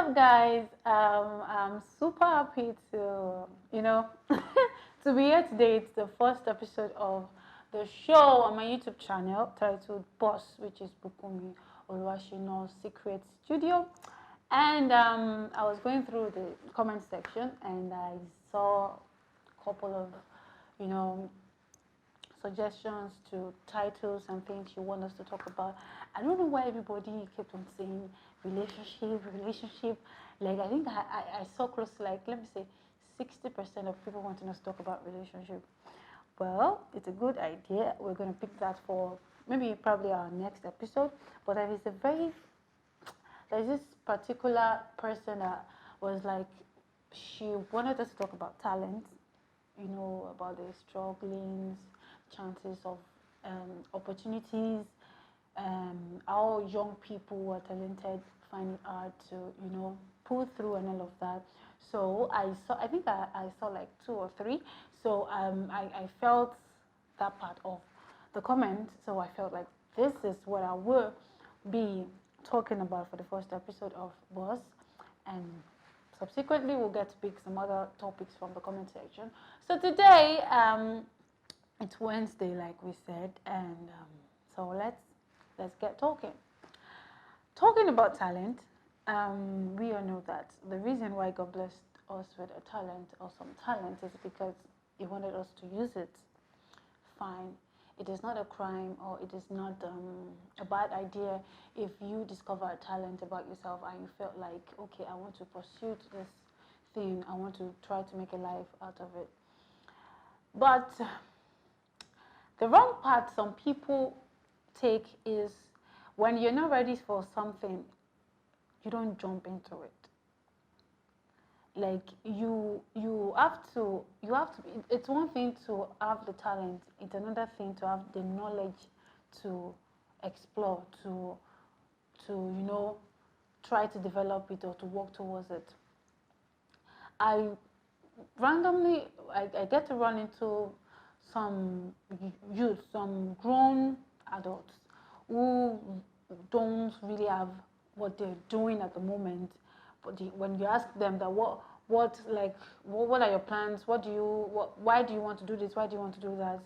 up, guys? I'm super happy to, to be here today. It's the first episode of the show on my YouTube channel titled Boss, which is Bukunmi Oluwasina Secret Studio. And I was going through the comment section and I saw a couple of, suggestions to titles and things you want us to talk about. I don't know why everybody kept on saying relationship. Like I think I saw close to like, let me say 60% of people wanting us to talk about relationship. Well, it's a good idea. We're going to pick that for maybe probably our next episode. But there's this particular person that was like, she wanted us to talk about talent, about the strugglings, chances of opportunities, how young people who are talented find it hard to, pull through and all of that. So I saw like 2 or 3. So I felt that part of the comment. So I felt like this is what I will be talking about for the first episode of Boss, and subsequently we'll get to pick some other topics from the comment section. So today, it's Wednesday, like we said, and so let's get talking. Talking about talent, we all know that the reason why God blessed us with a talent or some talent is because He wanted us to use it. Fine. It is not a crime or it is not a bad idea if you discover a talent about yourself and you felt like, okay, I want to pursue this thing, I want to try to make a life out of it. But the wrong path some people take is when you're not ready for something, you don't jump into it. Like you have to it's one thing to have the talent, it's another thing to have the knowledge to explore, to try to develop it or to work towards it. I get to run into some youth, some grown adults who don't really have what they're doing at the moment. But when you ask them that what are your plans? Why do you want to do this? Why do you want to do that?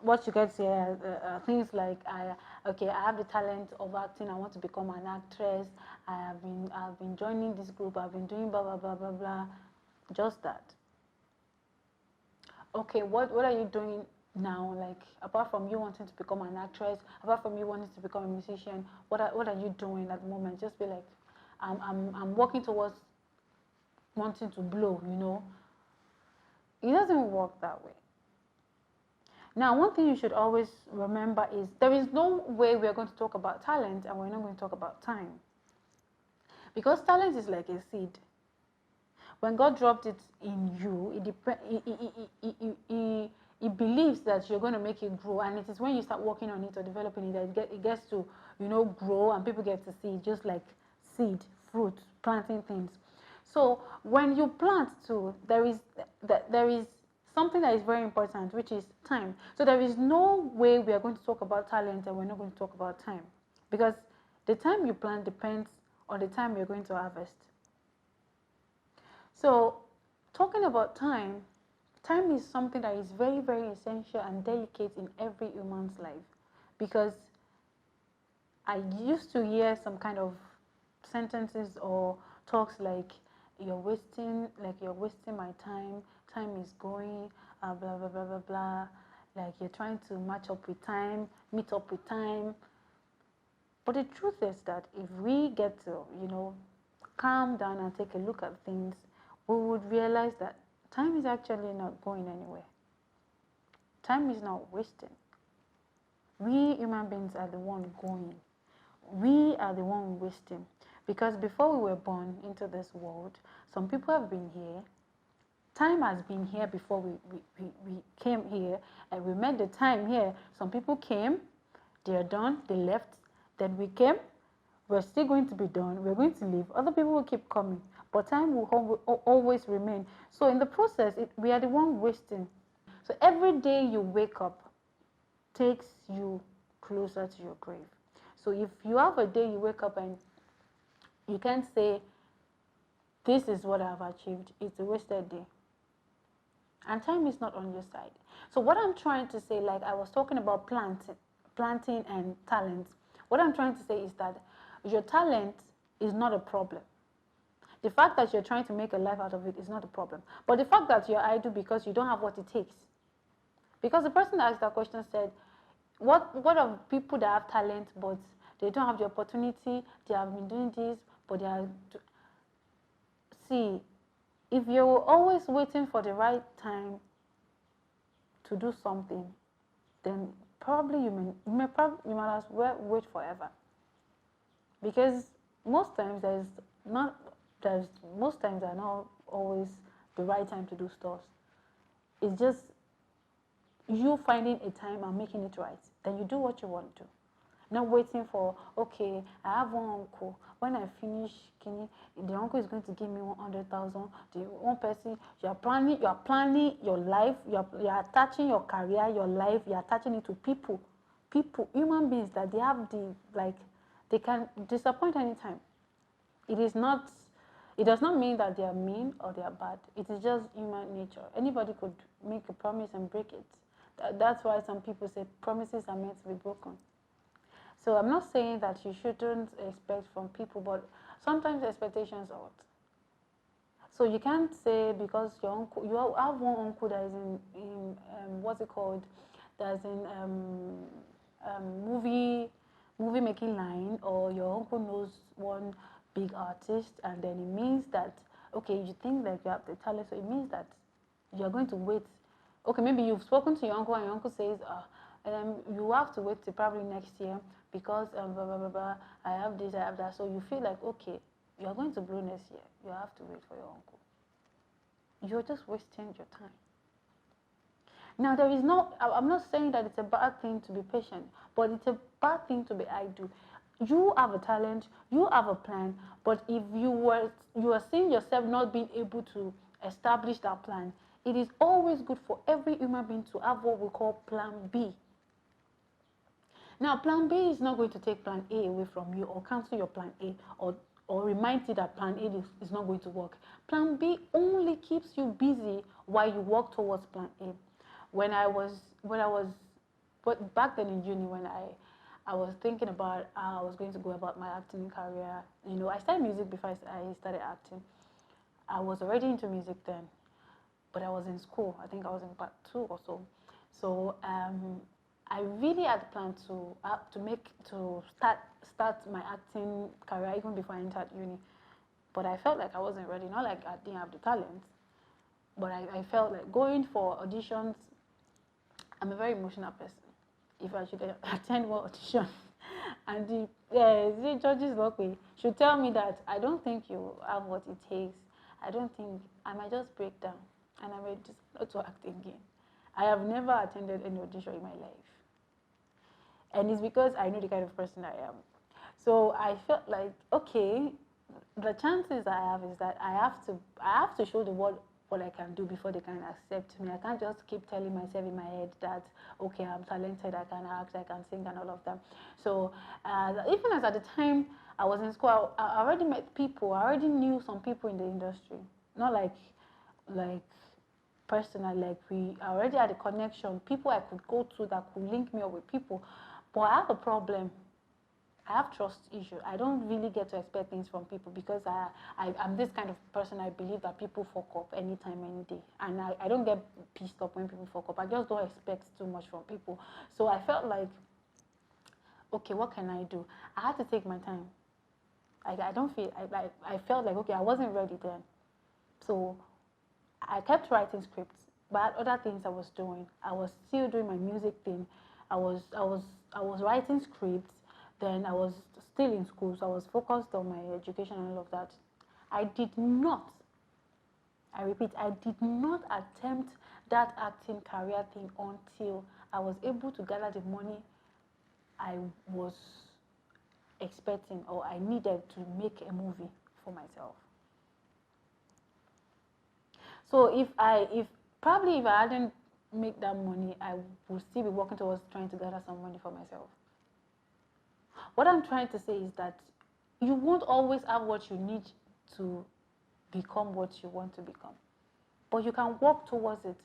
What you get here things like I have the talent of acting. I want to become an actress. I've been joining this group. I've been doing blah blah blah blah blah. Just that. Okay, what are you doing now? Like apart from you wanting to become an actress, apart from you wanting to become a musician, what are you doing at the moment? Just be like, I'm working towards wanting to blow. It doesn't work that way. Now, one thing you should always remember is there is no way we're going to talk about talent and we're not going to talk about time, because talent is like a seed. When God dropped it in you, He believes that you're going to make it grow, and it is when you start working on it or developing it that it gets to, grow, and people get to see it, just like seed, fruit, planting things. So when you plant too, there is something that is very important, which is time. So there is no way we are going to talk about talent and we're not going to talk about time, because the time you plant depends on the time you're going to harvest. So talking about time is something that is very, very essential and delicate in every human's life, because I used to hear some kind of sentences or talks like, you're wasting my time, time is going, blah blah blah blah blah, like you're trying to match up with time, meet up with time. But the truth is that if we get to calm down and take a look at things, we would realize that time is actually not going anywhere. Time is not wasting. We human beings are the one going. We are the one wasting. Because before we were born into this world, some people have been here. Time has been here before we came here, and we met the time here. Some people came, they're done, they left. Then we came, we're still going to be done, we're going to leave. Other people will keep coming, but time will always remain. So in the process, we are the one wasting. So every day you wake up takes you closer to your grave. So if you have a day you wake up and you can't say, this is what I've achieved, it's a wasted day. And time is not on your side. So what I'm trying to say, like I was talking about planting and talent, what I'm trying to say is that your talent is not a problem. The fact that you're trying to make a life out of it is not a problem. But the fact that you're idle because you don't have what it takes. Because the person that asked that question said, what are people that have talent but they don't have the opportunity, they have been doing this, but they are... See, if you're always waiting for the right time to do something, then probably you might as well wait forever. Because most times most times are not always the right time to do stuff. It's just you finding a time and making it right. Then you do what you want to. Not waiting for, okay, I have one uncle. When I finish, the uncle is going to give me 100,000. The one person, you are planning your life. You are attaching your career, your life. You are attaching it to people, human beings that they have they can disappoint anytime. It does not mean that they are mean or they are bad. It is just human nature. Anybody could make a promise and break it. That's why some people say promises are meant to be broken. So I'm not saying that you shouldn't expect from people, but sometimes expectations are what. So you can't say because your uncle, you have one uncle that is in what's it called, that's in movie making line, or your uncle knows one big artist, and then it means that, okay, you think that you have the talent, so it means that you're going to wait. Okay, maybe you've spoken to your uncle and your uncle says, you have to wait till probably next year because blah, blah, blah, blah, I have this, I have that. So you feel like, okay, you're going to blow next year. You have to wait for your uncle. You're just wasting your time. Now, I'm not saying that it's a bad thing to be patient, but it's a bad thing to be idle. You have a talent, you have a plan, but if you are seeing yourself not being able to establish that plan, it is always good for every human being to have what we call plan B. Now, plan B is not going to take plan A away from you or cancel your plan A or remind you that plan A is not going to work. Plan B only keeps you busy while you work towards plan A. But back then in uni, when I was thinking about how I was going to go about my acting career. I started music before I started acting. I was already into music then, but I was in school. I think I was in part 2 or so. So I really had planned to start my acting career even before I entered uni. But I felt like I wasn't ready. Not like I didn't have the talent, but I felt like going for auditions. I'm a very emotional person. If I should attend one audition, and the judges should tell me that I don't think you have what it takes. I don't think, I might just break down and I might just not to act again. I have never attended any audition in my life. And it's because I know the kind of person I am. So I felt like, okay, the chances I have is that I have to show the world what I can do before they can accept me. I can't just keep telling myself in my head that, okay, I'm talented, I can act, I can sing and all of that. So even as at the time I was in school, I already met people, I already knew some people in the industry. Not like personal, I already had a connection, people I could go to that could link me up with people. But I have a problem. I have trust issues. I don't really get to expect things from people because I'm this kind of person. I believe that people fuck up anytime, any day. And I don't get pissed off when people fuck up. I just don't expect too much from people. So I felt like, okay, what can I do? I had to take my time. I felt like, okay, I wasn't ready then. So I kept writing scripts, but other things I was doing. I was still doing my music thing. I was writing scripts. Then I was still in school, so I was focused on my education and all of that. I repeat, I did not attempt that acting career thing until I was able to gather the money I was expecting or I needed to make a movie for myself. So if I hadn't made that money, I would still be working towards trying to gather some money for myself. What I'm trying to say is that you won't always have what you need to become what you want to become. But you can work towards it.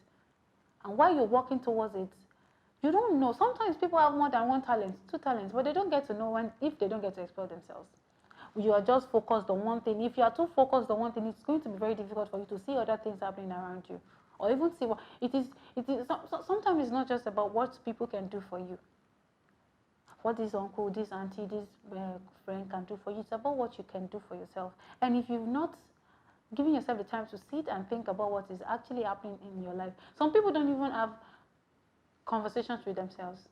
And while you're working towards it, you don't know. Sometimes people have more than one talent, two talents, but they don't get to know when if they don't get to explore themselves. You are just focused on one thing. If you are too focused on one thing, it's going to be very difficult for you to see other things happening around you, or even see what it is. Sometimes it's not just about what people can do for you, what this uncle, this auntie, this friend can do for you. It's about what you can do for yourself. And if you've not given yourself the time to sit and think about what is actually happening in your life, some people don't even have conversations with themselves.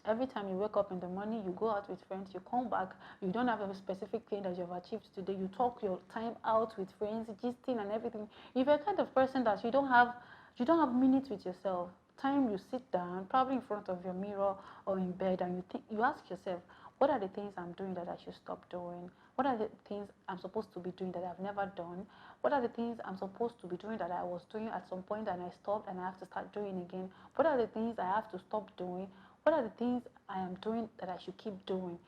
Every time you wake up in the morning, you go out with friends, you come back, you don't have a specific thing that you've achieved today. You talk your time out with friends, gisting and everything. If you're the kind of person that you don't have minutes with yourself, time you sit down, probably in front of your mirror or in bed, and you ask yourself, what are the things I'm doing that I should stop doing? What are the things I'm supposed to be doing that I've never done? What are the things I'm supposed to be doing that I was doing at some point and I stopped and I have to start doing again? What are the things I have to stop doing? What are the things I am doing that I should keep doing?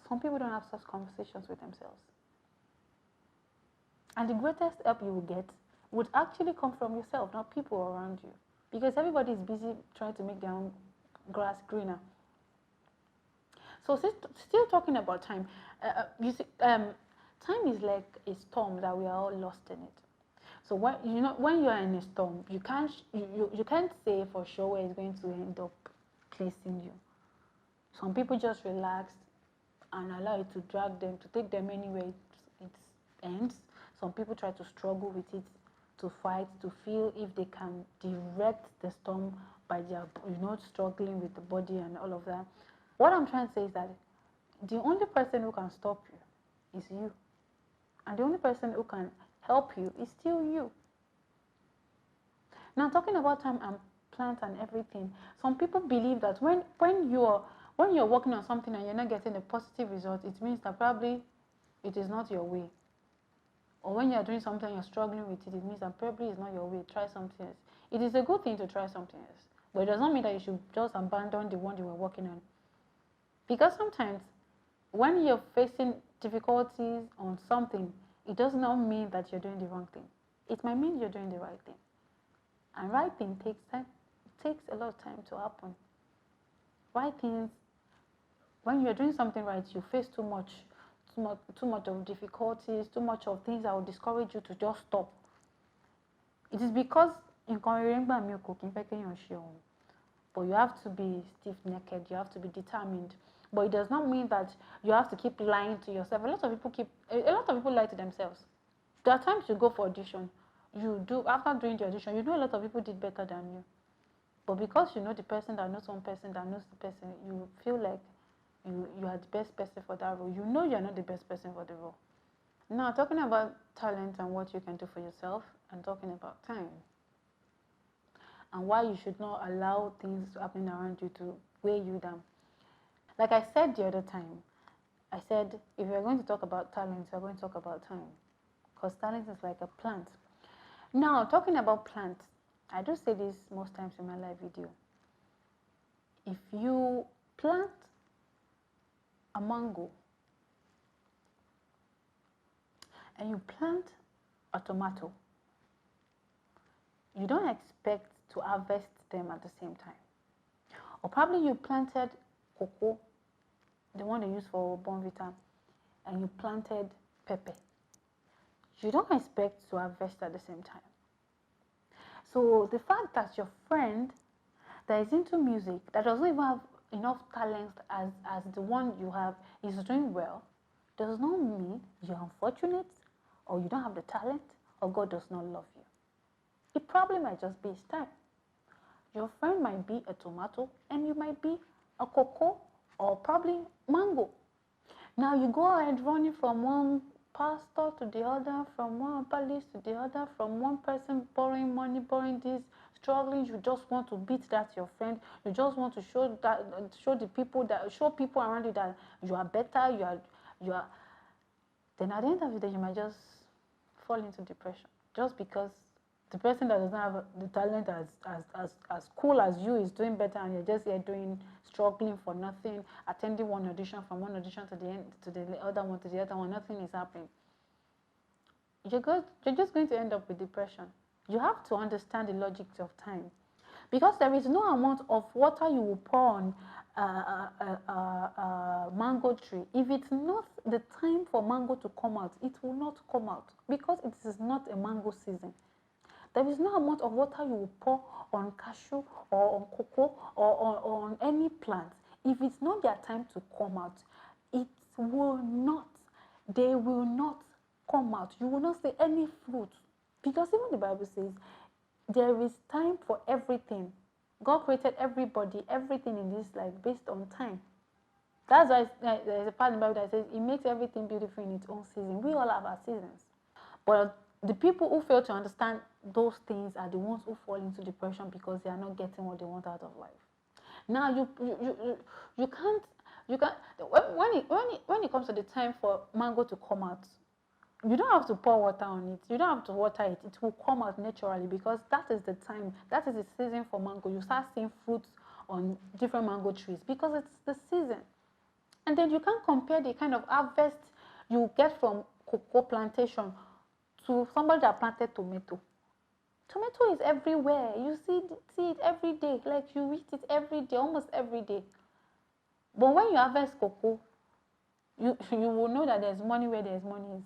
Some people don't have such conversations with themselves. And the greatest help you will get would actually come from yourself, not people around you. Because everybody is busy trying to make their own grass greener. So still talking about time, you see, time is like a storm that we are all lost in it. So when you are in a storm, you can't say for sure where it's going to end up placing you. Some people just relax and allow it to drag them, to take them anywhere it ends. Some people try to struggle with it, to fight, to feel if they can direct the storm by their, struggling with the body and all of that. What I'm trying to say is that the only person who can stop you is you. And the only person who can help you is still you. Now, talking about time and plans and everything, some people believe that when you're working on something and you're not getting a positive result, it means that probably it is not your way. Or when you're doing something and you're struggling with it, it means that probably it's not your way. Try something else. It is a good thing to try something else, but it does not mean that you should just abandon the one you were working on. Because sometimes when you're facing difficulties on something, it does not mean that you're doing the wrong thing. It might mean you're doing the right thing. And right thing takes time. It takes a lot of time to happen. Right things, when you're doing something right, you face too much of difficulties, too much of things that will discourage you to just stop. It is because but you have to be stiff-necked, you have to be determined. But it does not mean that you have to keep lying to yourself. A lot of people lie to themselves. There are times you go for audition. After doing the audition, a lot of people did better than you. But because you know the person that knows one person that knows the person, you feel like you are the best person for that role. You know you are not the best person for the role. Now, talking about talent and what you can do for yourself, and talking about time. And why you should not allow things happening around you to weigh you down. Like I said the other time, I said, if you're going to talk about talent, you're going to talk about time. Because talent is like a plant. Now, talking about plants, I do say this most times in my live video. If you plant a mango and you plant a tomato, you don't expect to harvest them at the same time. Or probably you planted cocoa, the one they use for Bonvita, and you planted pepper. You don't expect to harvest at the same time. So the fact that your friend that is into music, that doesn't even have enough talent as the one you have, is doing well, does not mean you're unfortunate, or you don't have the talent, or God does not love you. It probably might just be his time. Your friend might be a tomato, and you might be a cocoa, or probably mango. Now you go ahead running from one pastor to the other, from one palace to the other, from one person borrowing money, borrowing this, struggling. You just want to beat that your friend. You just want to show people around you that you are better. You are. Then at the end of the day, you might just fall into depression just because The person that doesn't have the talent as cool as you is doing better, and you're just here doing, struggling for nothing, attending one audition, from one audition to the end, to the other one, to the other one, nothing is happening. You're just going to end up with depression. You have to understand the logic of time, because there is no amount of water you will pour on a mango tree. If it's not the time for mango to come out, it will not come out, because it is not a mango season. There is no amount of water you will pour on cashew or on cocoa or on any plant. If it's not their time to come out, it will not. They will not come out. You will not see any fruit, because even the Bible says there is time for everything. God created everybody, everything in this life based on time. That's why there's a part in the Bible that says He makes everything beautiful in its own season. We all have our seasons. But the people who fail to understand those things are the ones who fall into depression, because they are not getting what they want out of life. Now you can't when it comes to the time for mango to come out, you don't have to pour water on it. You don't have to water it. It will come out naturally, because that is the time. That is the season for mango. You start seeing fruits on different mango trees, because it's the season. And then you can't compare the kind of harvest you get from cocoa plantation to somebody that planted tomato. Tomato is everywhere. You see it every day. Like, you eat it every day, almost every day. But when you harvest cocoa, you will know that there's money where there's money is.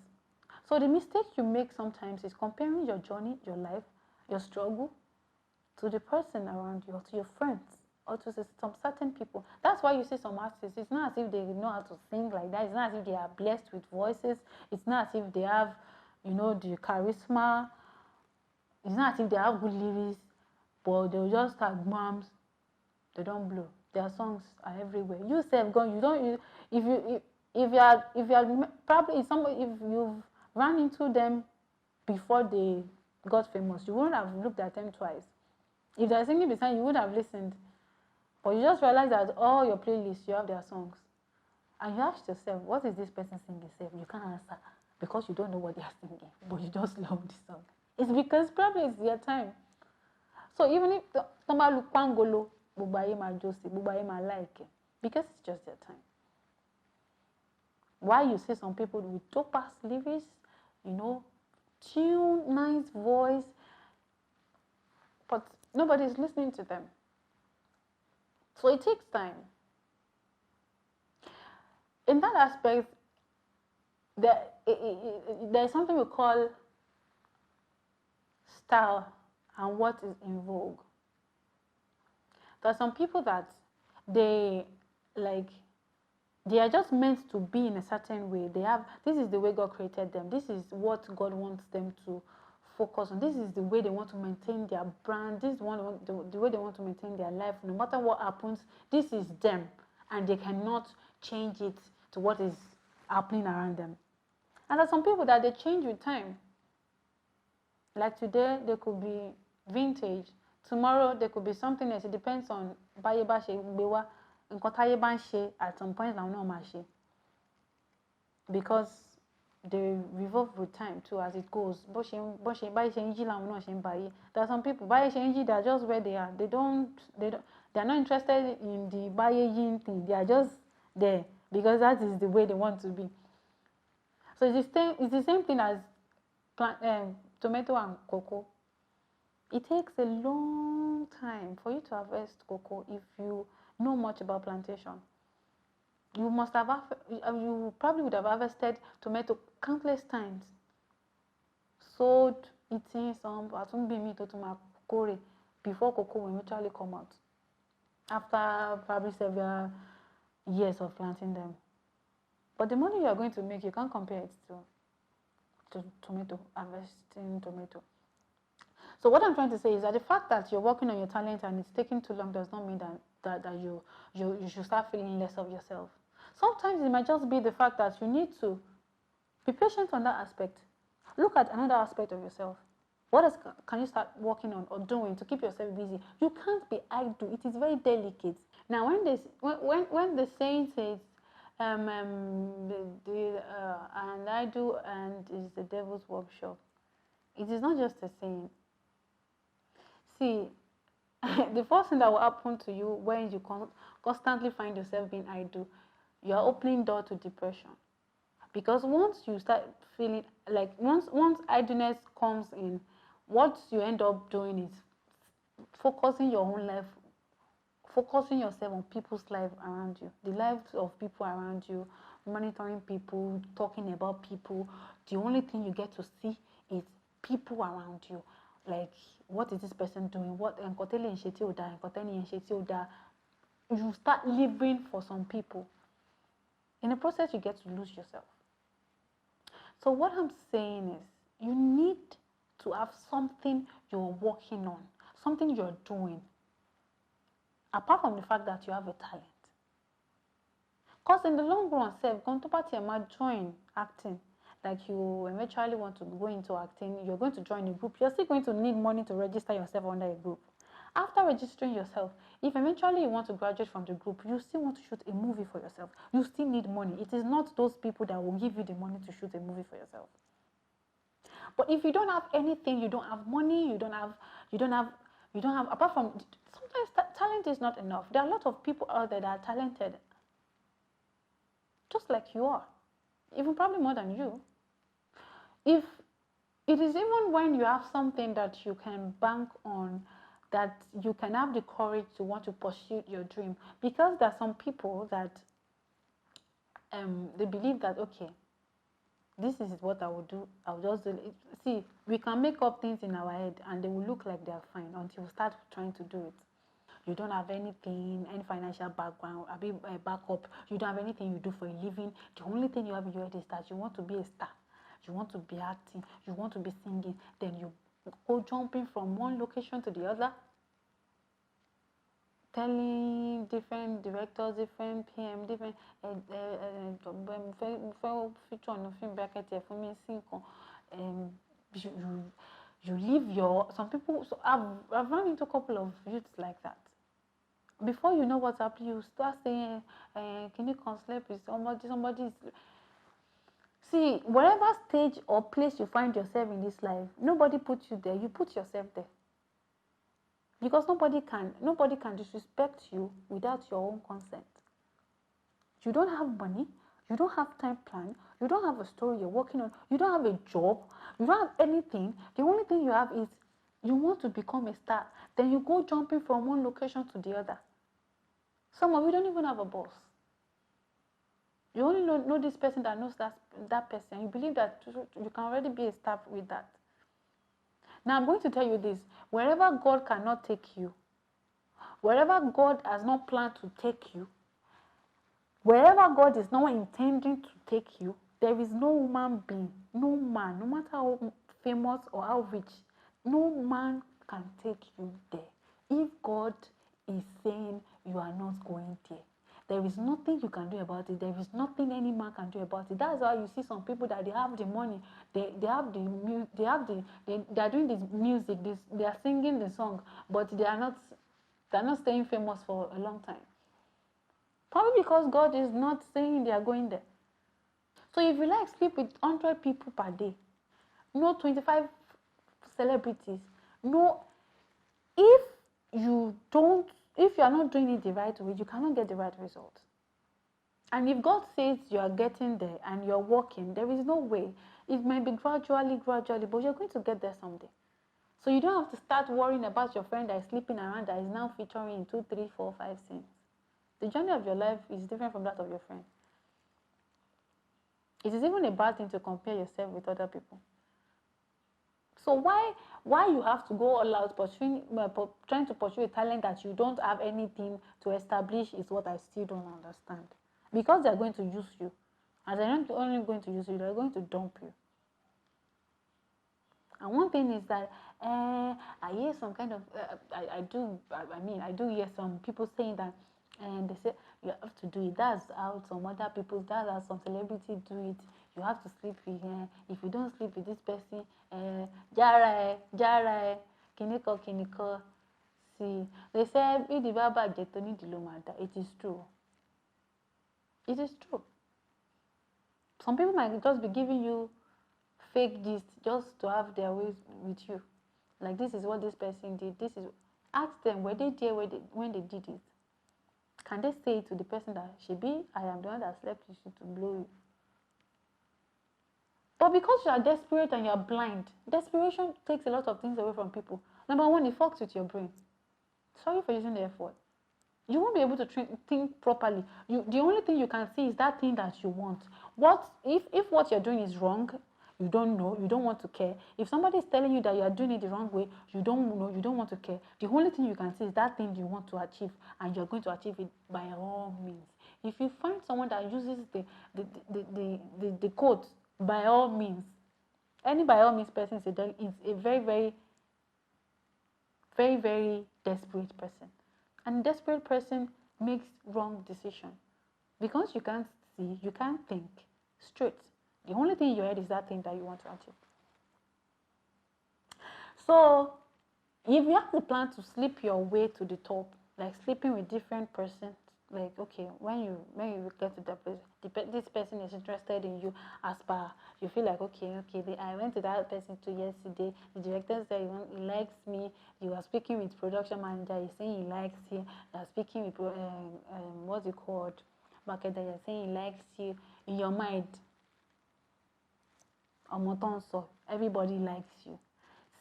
So the mistake you make sometimes is comparing your journey, your life, your struggle to the person around you, or to your friends, or to some certain people. That's why you see some artists, it's not as if they know how to sing like that. It's not as if they are blessed with voices. It's not as if they have, the charisma. It's not as if they have good lyrics, but they'll just start moms. They don't blow. Their songs are everywhere. You self gone. You don't. If you are probably somebody, if you've ran into them before they got famous, you wouldn't have looked at them twice. If they're singing beside you, would have listened. But you just realize that all your playlists, you have their songs. And you ask yourself, what is this person singing? You can't answer, because you don't know what they're singing, but you just love the song. It's because probably it's their time. So even if somebody look pangolo, like it, because it's just their time. Why you see some people with dope-ass lyrics, tune, nice voice, but nobody's listening to them. So it takes time. In that aspect, there's something we call style and what is in vogue. There are some people that they are just meant to be in a certain way. This is the way God created them. This is what God wants them to focus on. This is the way they want to maintain their brand. This is the way they want to maintain their life. No matter what happens, this is them, and they cannot change it to what is happening around them. And there are some people that they change with time. Like today, they could be vintage. Tomorrow, there could be something else. It depends on at some point, because they revolve with time too as it goes. There are some people that are just where they are. They're not interested in the buying thing. They are just there because that is the way they want to be. So it's the same thing as tomato and cocoa. It takes a long time for you to harvest cocoa if you know much about plantation. You probably would have harvested tomato countless times. Sowed, eating some, before cocoa will eventually come out. After probably several years of planting them. But the money you are going to make, you can't compare it to tomato, harvesting tomato. So what I'm trying to say is that the fact that you're working on your talent and it's taking too long does not mean that you should start feeling less of yourself. Sometimes it might just be the fact that you need to be patient on that aspect. Look at another aspect of yourself. What else can you start working on or doing to keep yourself busy? You can't be idle. It is very delicate. Now, when the saying says, and I do, and is the devil's workshop, it is not just a saying. See, the first thing that will happen to you when you constantly find yourself being idle, you are opening door to depression. Because once you start feeling like once idleness comes in, what you end up doing is focusing your own life, focusing yourself on people's life around you, the lives of people around you, monitoring people, talking about people. The only thing you get to see is people around you. Like, what is this person doing? What you start living for some people. In the process, you get to lose yourself. So what I'm saying is, you need to have something you're working on, something you're doing, apart from the fact that you have a talent. Because in the long run, going to join acting, like you eventually want to go into acting, you're going to join a group, you're still going to need money to register yourself under a group. After registering yourself, if eventually you want to graduate from the group, you still want to shoot a movie for yourself. You still need money. It is not those people that will give you the money to shoot a movie for yourself. But if you don't have anything, you don't have money, you don't have, apart from, sometimes talent is not enough. There are a lot of people out there that are talented, just like you are, even probably more than you. If it is even when you have something that you can bank on, that you can have the courage to want to pursue your dream, because there are some people that they believe that, okay, this is what I will do, I'll just do it. See, we can make up things in our head and they will look like they're fine until we start trying to do it. You don't have anything, any financial background, backup. You don't have anything you do for a living. The only thing you have in your head is that you want to be a star. You want to be acting. You want to be singing. Then you go jumping from one location to the other, telling different directors, different PM, different feature on the film bracket for me. You leave your, some people. So I've run into a couple of youths like that. Before you know what's happening, you start saying, can you sleep with somebody? See, whatever stage or place you find yourself in this life, nobody puts you there. You put yourself there. Because nobody can disrespect you without your own consent. You don't have money, you don't have time plan, you don't have a story you're working on, you don't have a job, you don't have anything. The only thing you have is you want to become a star. Then you go jumping from one location to the other. Some of you don't even have a boss. You only know this person that knows that person. You believe that you can already be a star with that. Now I'm going to tell you this. Wherever God cannot take you, wherever God has not planned to take you, wherever God is not intending to take you, there is no human being, no man, no matter how famous or how rich, no man can take you there. If God is saying you are not going there, there is nothing you can do about it. There is nothing any man can do about it. That's why you see some people that they have the money, they are doing this music, they are singing the song, but they're not staying famous for a long time. Probably because God is not saying they are going there. So if you like sleep with 100 people per day, no 25 celebrities, no, if you are not doing it the right way, you cannot get the right results. And if God says you are getting there and you're working, there is no way. It may be gradually, but you're going to get there someday. So you don't have to start worrying about your friend that is sleeping around, that is now featuring in 2, 3, 4, 5 scenes. The journey of your life is different from that of your friend. It is even a bad thing to compare yourself with other people. So why you have to go all out trying to pursue a talent that you don't have anything to establish is what I still don't understand. Because they're going to use you. And they're not only going to use you, they're going to dump you. And one thing is that I hear some kind of I do hear some people saying that, and they say you have to do it. That's how some other people, that's how some celebrities do it. You have to sleep with him. If you don't sleep with this person, jara, kiniko. See, they say it is true. It is true. Some people might just be giving you fake gist just to have their ways with you. Like, this is what this person did. This is, ask them, were they there when they did it? Can they say to the person that, Shebi, I am the one that slept with you to blow you? But because you are desperate and you are blind, desperation takes a lot of things away from people. Number one, it fucks with your brain. Sorry for using the F word. You won't be able to think properly. The only thing you can see is that thing that you want. What if what you're doing is wrong? You don't know. You don't want to care. If somebody is telling you that you are doing it the wrong way, you don't know. You don't want to care. The only thing you can see is that thing you want to achieve, and you're going to achieve it by all means. If you find someone that uses the quote by all means, any by all means person is a very, very, very, very desperate person. And a desperate person makes wrong decision because you can't see, you can't think straight. The only thing in your head is that thing that you want to achieve. So, if you have the plan to sleep your way to the top, like sleeping with different persons, like, okay, when you get to that place, this person is interested in you as per, you feel like, okay, I went to that person too yesterday, the director said he likes me, you are speaking with production manager, he's saying he likes you, you are speaking with, what's it called, marketer, you're saying he likes you, in your mind, everybody likes you.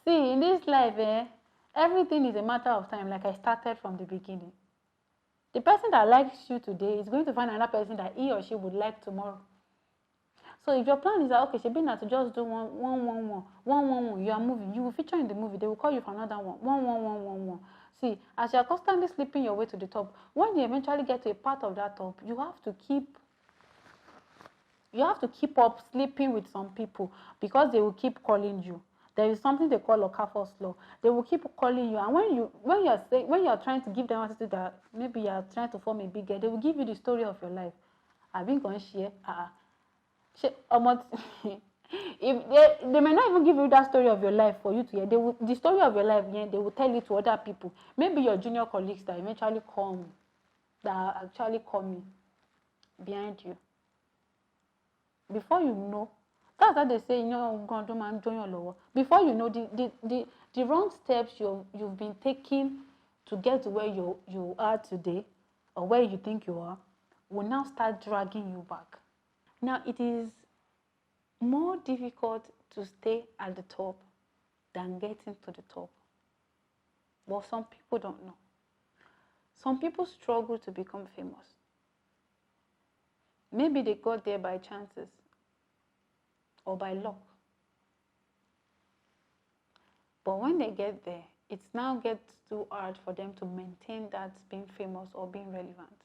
See, in this life, everything is a matter of time, like I started from the beginning. The person that likes you today is going to find another person that he or she would like tomorrow. So if your plan is that, okay, Shebina, to just do one, you are moving, you will feature in the movie, they will call you for another one. See, as you are constantly sleeping your way to the top, when you eventually get to a part of that top, you have to keep up sleeping with some people because they will keep calling you. There is something they call Okafor's law. They will keep calling you, and when you are trying to give them attitude that maybe you are trying to form a big girl, they will give you the story of your life. I've been going share. If they may not even give you that story of your life for you to hear. The story of your life, they will tell it to other people. Maybe your junior colleagues that eventually that actually come behind you. Before you know, that's how they say, before you know, the wrong steps you've been taking to get to where you are today, or where you think you are, will now start dragging you back. Now, it is more difficult to stay at the top than getting to the top. But some people don't know. Some people struggle to become famous. Maybe they got there by chances or by luck. But when they get there, it now gets too hard for them to maintain that being famous or being relevant.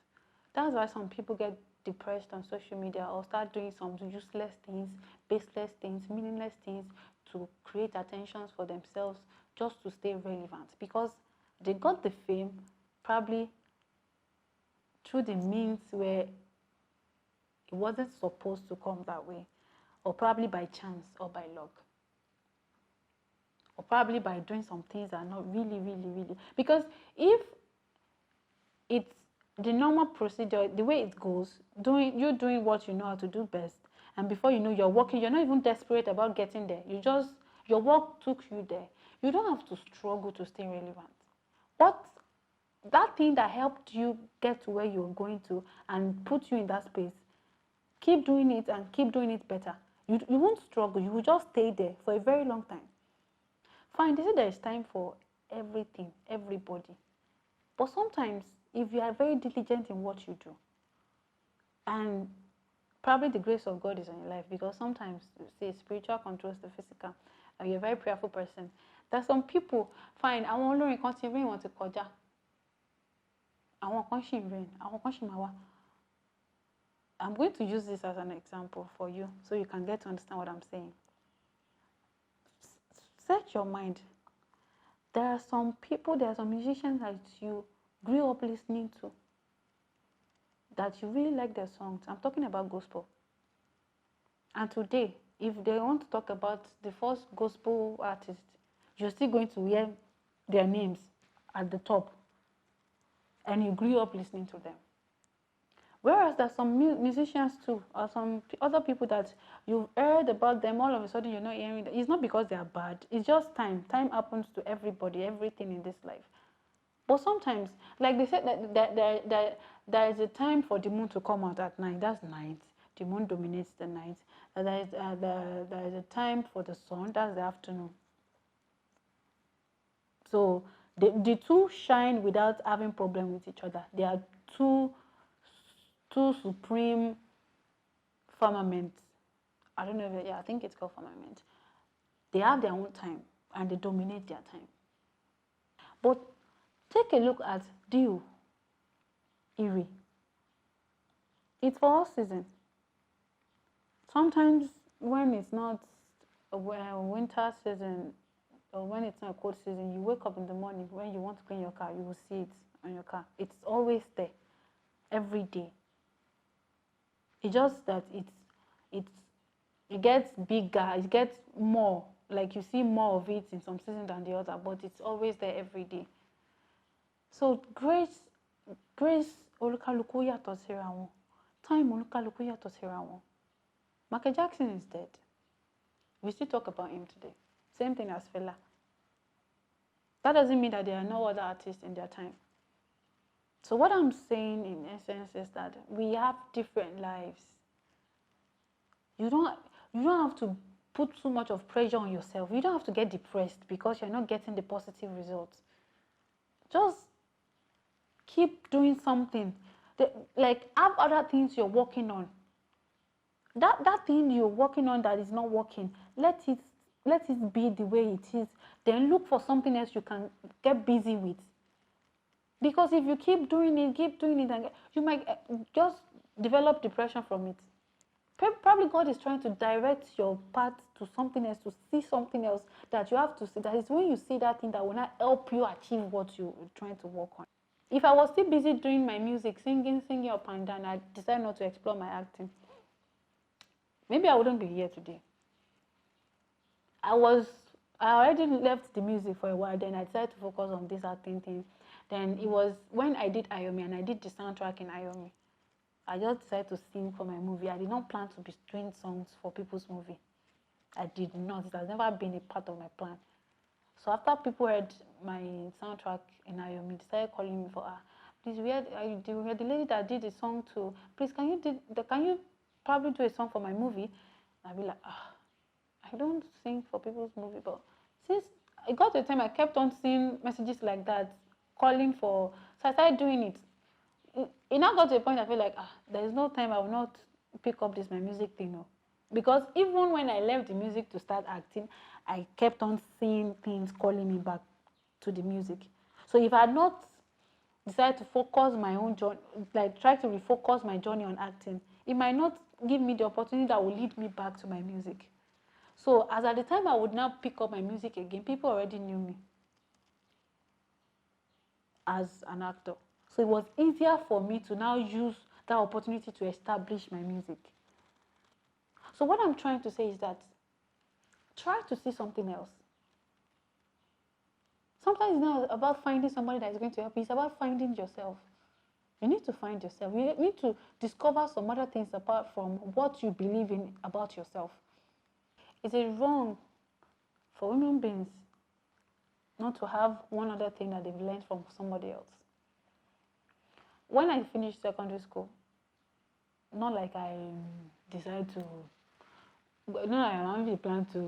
That's why some people get depressed on social media or start doing some useless things, baseless things, meaningless things to create attentions for themselves just to stay relevant, because they got the fame probably through the means where it wasn't supposed to come that way, or probably by chance or by luck, or probably by doing some things that are not really, really, really. Because if it's the normal procedure, the way it goes, you're doing what you know how to do best, and before you know, you're working, you're not even desperate about getting there. Your work took you there. You don't have to struggle to stay relevant. That thing that helped you get to where you're going to and put you in that space, keep doing it and keep doing it better. You won't struggle. You will just stay there for a very long time. Fine, they say there is time for everything, everybody. But sometimes, if you are very diligent in what you do, and probably the grace of God is on your life, because sometimes, say, spiritual controls the physical, and you're a very prayerful person. There's some people, fine, I want to continue want to koja. I want to rain. I want to mawa. I'm going to use this as an example for you so you can get to understand what I'm saying. Set your mind. There are some people, there are some musicians that you grew up listening to, that you really like their songs. I'm talking about gospel. And today, if they want to talk about the first gospel artist, you're still going to hear their names at the top. And you grew up listening to them. Whereas there's some musicians too, or some other people that you've heard about them, all of a sudden you're not hearing that. It's not because they are bad. It's just time. Time happens to everybody, everything in this life. But sometimes, like they said, that there is a time for the moon to come out at night. That's night. The moon dominates the night. There is a time for the sun. That's the afternoon. So the two shine without having problem with each other. They are two supreme firmaments. I don't know if I think it's called firmament. They have their own time and they dominate their time. But take a look at dew, Iri. It's for all season. Sometimes when it's not a winter season or when it's not a cold season, you wake up in the morning, when you want to clean your car, you will see it on your car. It's always there, every day. It's just that it gets bigger, it gets more, like you see more of it in some season than the other, but it's always there every day. So grace olúkálùkù yàtọ̀ síra wọn. Time olúkálùkù yàtọ̀ síra wọn. Michael Jackson is dead. We still talk about him today. Same thing as Fela. That doesn't mean that there are no other artists in their time. So what I'm saying in essence is that we have different lives. You don't have to put too much of pressure on yourself. You don't have to get depressed because you're not getting the positive results. Just keep doing something. Like, have other things you're working on. That thing you're working on that is not working, let it be the way it is. Then look for something else you can get busy with. Because if you keep doing it, and you might just develop depression from it. Probably God is trying to direct your path to something else, to see something else that you have to see. That is when you see that thing that will not help you achieve what you're trying to work on. If I was still busy doing my music, singing up and down, I decided not to explore my acting, maybe I wouldn't be here today. I already left the music for a while, then I decided to focus on this acting thing. Then it was when I did Ayomi and I did the soundtrack in Ayomi. I just decided to sing for my movie. I did not plan to be doing songs for people's movie. I did not. It has never been a part of my plan. So after people heard my soundtrack in Ayomi, they started calling me for, please, we are the lady that did the song too. Please, can you probably do a song for my movie? I'll be like, I don't sing for people's movie. But since I got to the time, I kept on seeing messages like that, calling for, so I started doing it. It now got to a point I feel like, there is no time, I will not pick up my music thing. No. Because even when I left the music to start acting, I kept on seeing things calling me back to the music. So if I had not decided to focus my own journey, like try to refocus my journey on acting, it might not give me the opportunity that will lead me back to my music. So as at the time I would now pick up my music again, people already knew me as an actor. So it was easier for me to now use that opportunity to establish my music. So what I'm trying to say is that try to see something else. Sometimes it's not about finding somebody that is going to help you. It's about finding yourself. You need to find yourself. You need to discover some other things apart from what you believe in about yourself. It is wrong for human beings not to have one other thing that they've learned from somebody else. When I finished secondary school, not like I decided to, I only plan to,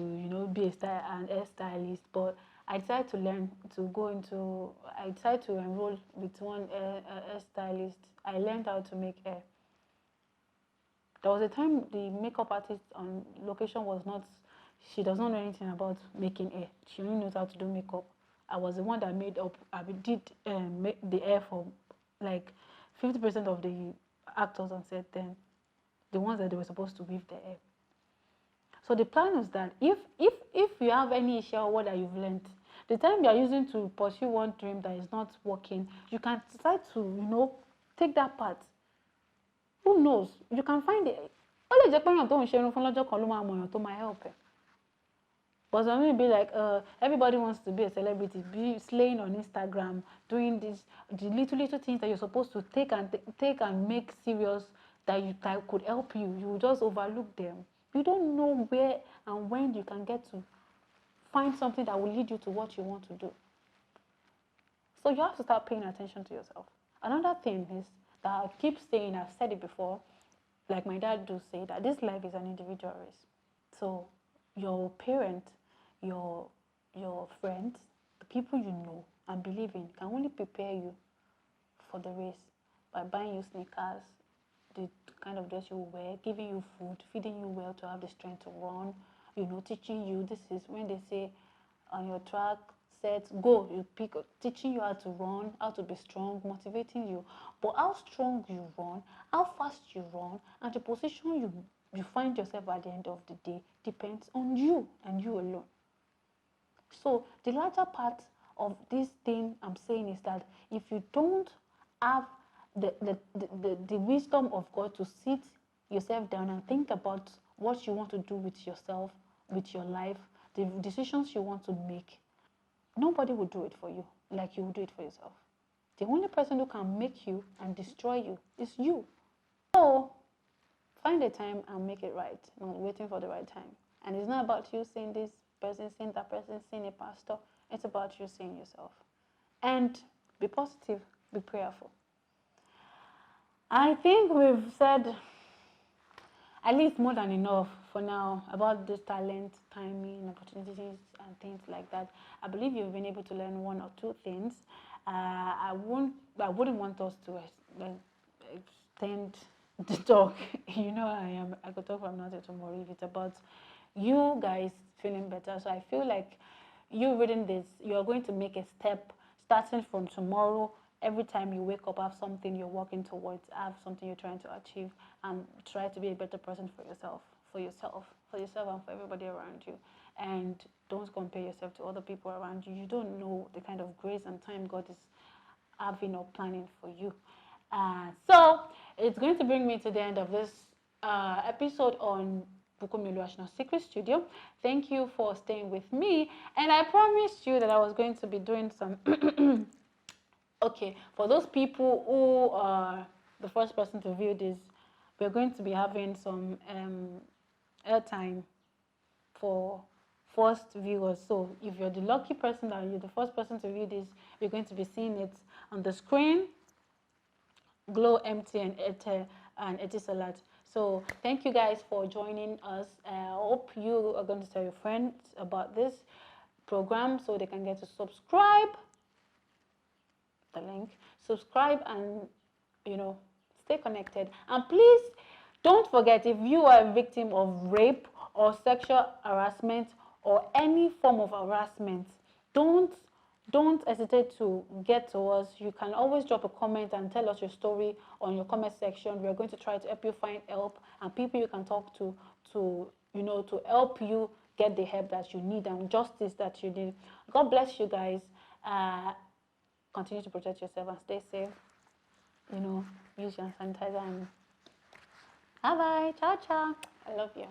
be an hairstylist, but I decided to learn to I decided to enroll with one hairstylist. I learned how to make hair. There was a time the makeup artist on location she does not know anything about making hair. She only knows how to do makeup. I was the one that did make the hair for like 50% of the actors on set then, the ones that they were supposed to weave their hair. So the plan is that if you have any issue or what that you've learned, the time you are using to pursue one dream that is not working, you can decide to, take that path. Who knows? You can find it. But But some people be like, everybody wants to be a celebrity, be slaying on Instagram, doing this, the little things that you're supposed to take and make serious, that could help you. You just overlook them. You don't know where and when you can get to find something that will lead you to what you want to do. So you have to start paying attention to yourself. Another thing is that I keep saying, I've said it before, like my dad do say, that this life is an individual race. So your parent, your friends, the people you know and believe in can only prepare you for the race by buying you sneakers, the kind of dress you wear, giving you food, feeding you well to have the strength to run, teaching you. This is when they say on your track, set, go, you pick, teaching you how to run, how to be strong, motivating you. But how strong you run, how fast you run, and the position you find yourself at the end of the day depends on you and you alone. So the larger part of this thing I'm saying is that if you don't have the wisdom of God to sit yourself down and think about what you want to do with yourself, with your life, the decisions you want to make, nobody will do it for you like you will do it for yourself. The only person who can make you and destroy you is you. So find a time and make it right, not waiting for the right time. And it's not about you saying this person, saying that person, saying a pastor. It's about you saying yourself. And be positive, be prayerful. I think we've said at least more than enough for now about this talent, timing, opportunities, and things like that. I believe you've been able to learn one or two things. I wouldn't want us to extend the talk. I could talk from now till tomorrow if it's about you guys feeling better. So I feel like you reading this, you are going to make a step starting from tomorrow. Every time you wake up, have something you're working towards, have something you're trying to achieve, and try to be a better person for yourself, and for everybody around you. And don't compare yourself to other people around you. You don't know the kind of grace and time God is having or planning for you. So it's going to bring me to the end of this episode on Bukunmi Oluwasina Secret Studio. Thank you for staying with me, and I promised you that I was going to be doing some okay, for those people who are the first person to view this, we're going to be having some airtime for first viewers. So if you're the lucky person that you're the first person to view this, you're going to be seeing it on the screen. Glow, MTN, and Etisalat. So thank you guys for joining us. I hope you are going to tell your friends about this program so they can get to subscribe. The link, subscribe, and stay connected. And please don't forget, if you are a victim of rape or sexual harassment or any form of harassment, don't hesitate to get to us. You can always drop a comment and tell us your story on your comment section. We are going to try to help you find help and people you can talk to help you get the help that you need and justice that you need. God bless you guys. Continue to protect yourself and stay safe. Use your sanitizer and bye-bye. Ciao, ciao. I love you.